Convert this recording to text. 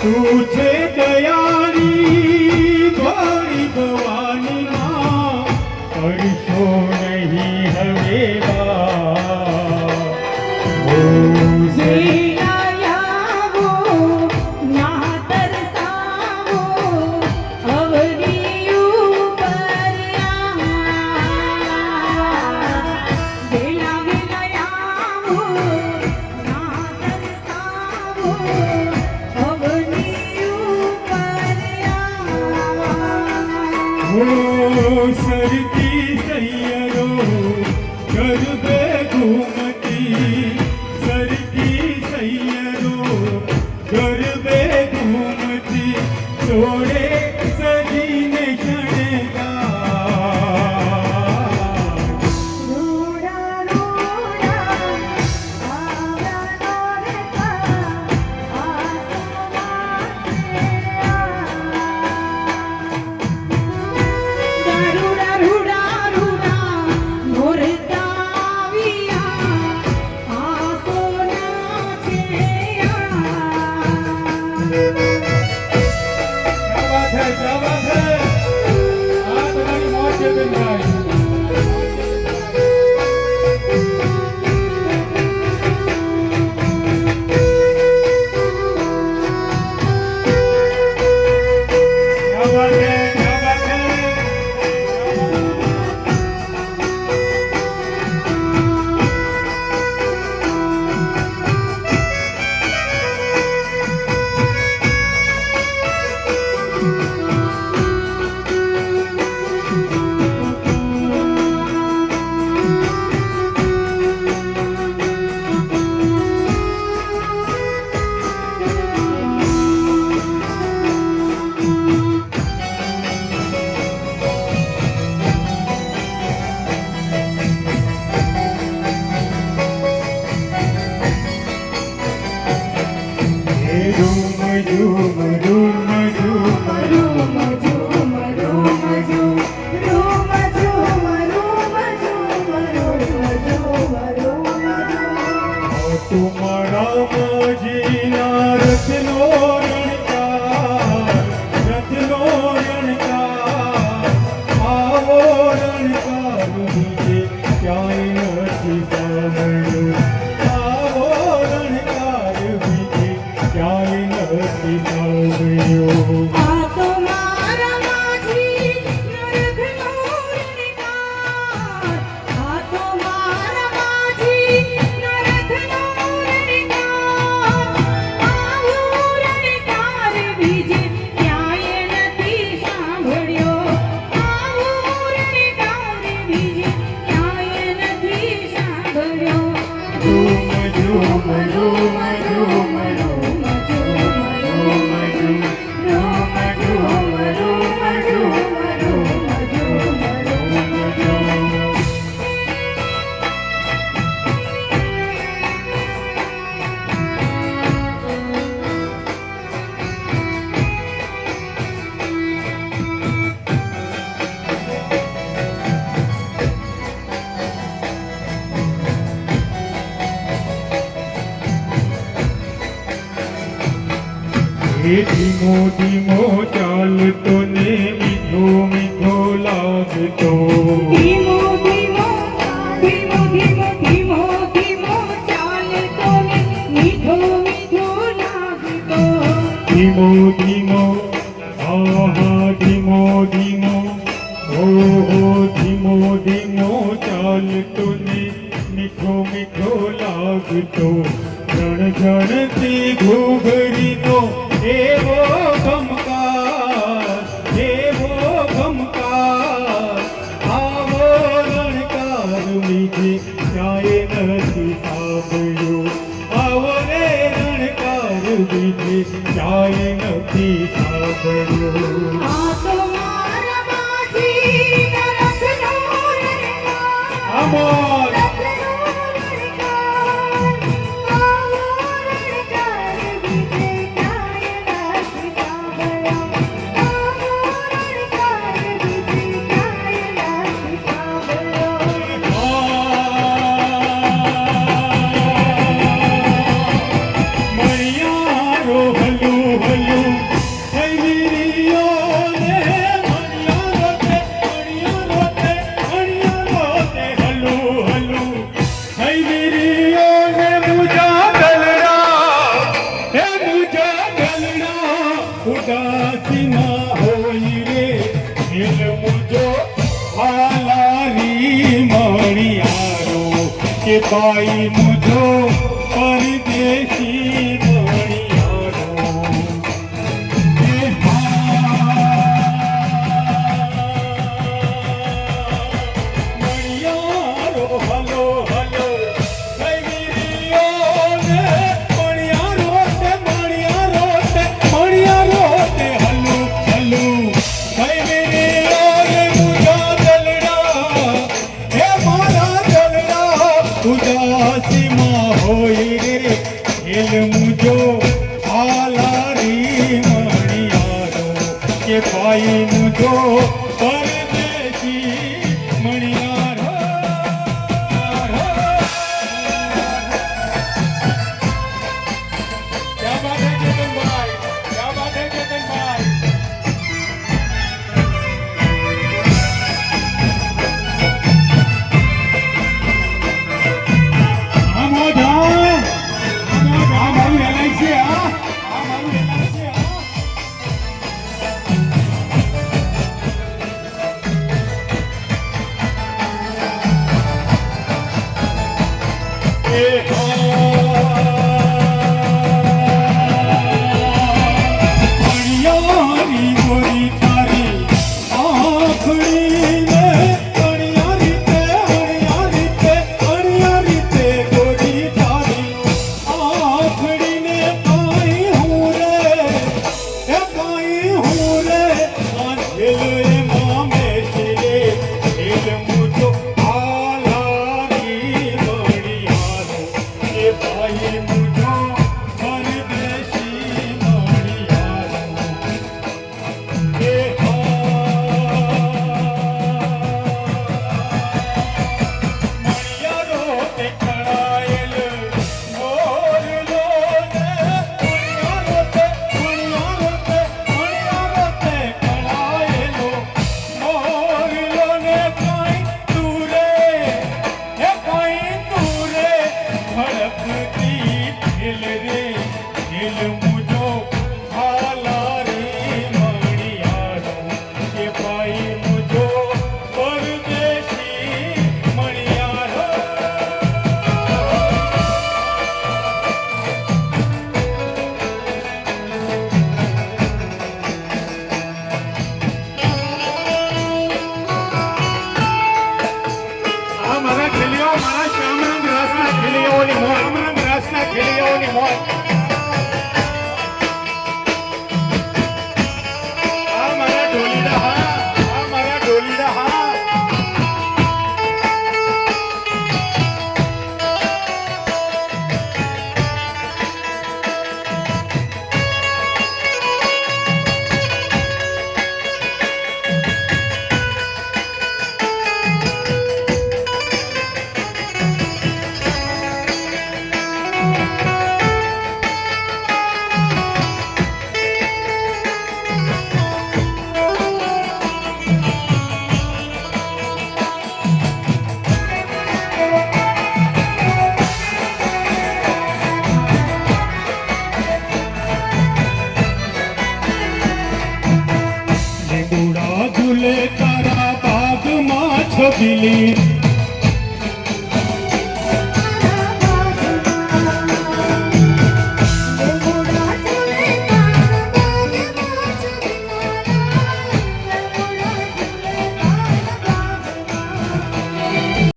તું છે દયાળી ગોરી ભવાની માં, કરશો નહીં હવે सरती सैयरो गरबे घूमती, सरती सैयरो गरबे घूमती, छोड़े सजीने क्षणगा धीमो धीमो चालतो ने मीठो मीठो लागतो, धीमो धीमो धीमो धीमो धीमो धीमो चालतो ने मीठो मीठो लागतो, धीमो धीमो आहा धीमो धीमो ओहो धीमो धीमो चालतो ने मीठो मीठो लागतो, जण जणती घूघरीनो एवो गमकार आवो रणकार मीठे क्याये नथी सांभळ्यो, आवो रे रणकार मीठे क्याये नथी सांभळ्यो। आ तो मारा माझी नरकनो रणकार, अमोल ભાઈ મુજો પરદેશી મણિયારો એ મણિયારો હલો હલો કઈ ગીરીઓ ને મણિયારો તે મણિયારો તે મણિયારો તે હલો હલો કઈ ગીરીઓ ને મુજા દલડા હે મારા દલડા ઉદાસીમાં હોય રે ખેલ મુજો આલારી મણિયારો કે ભાઈ મુજો પરદેશી મણિયારો क्या बात है केतन भाई क्या बात है केतन भाई મારું LIC હા આ મારું LIC હા એ મણિયારી ગોરી તારી આંખડીને અણિયારી તે ગોરી તારી આંખડીને કાંઈ હું રે આંધેલ એમાં મેશીને ખેલ મુજો આલારી મણિયારો એ ભાઈ મુજો પરદેશી મણિયારો એ મણિયારો તે કળાયેલ મોરલો ને મણિયારો તે કળાયેલો મોરલો ને કાંઈ દૂરે ધડકતી દિલ રે દિલ મુજો હાલારી મણિયારો કે ભાઈ મુજો પરદેશી મણિયારો આ મારા ખેલીઓ મારા શ્યામરંગ રસના ખેલીઓની મોજ શ્યામરંગ રસના ખેલીઓની મોજ આ મારા ઢોલીડા હા આ મારા ઢોલીડા હા લીંબુડા ઝૂલે તારા બાગમાં છબીલી